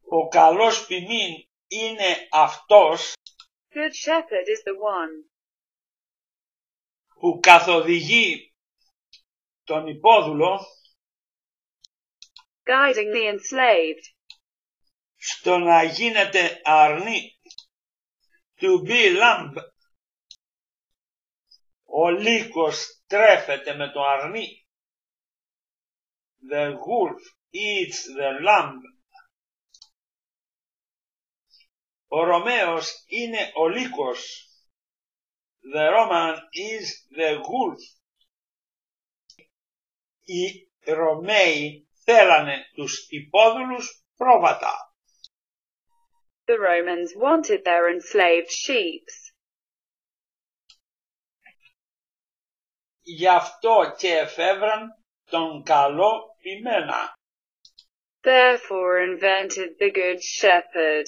Ο καλός ποιμήν είναι αυτός Good shepherd is the one που καθοδηγεί τον υπόδουλο guiding the enslaved στο να γίνεται αρνί. To be lamb. Ο λύκος τρέφεται με το αρνί. The wolf eats the lamb. Ο Ρωμαίος είναι ο λύκος. The Roman is the wolf. Οι Ρωμαίοι θέλανε τους υπόδουλους πρόβατα. The Romans wanted their enslaved sheep. Γι' αυτό και εφεύραν τον καλό ποιμένα. Therefore invented the good shepherd.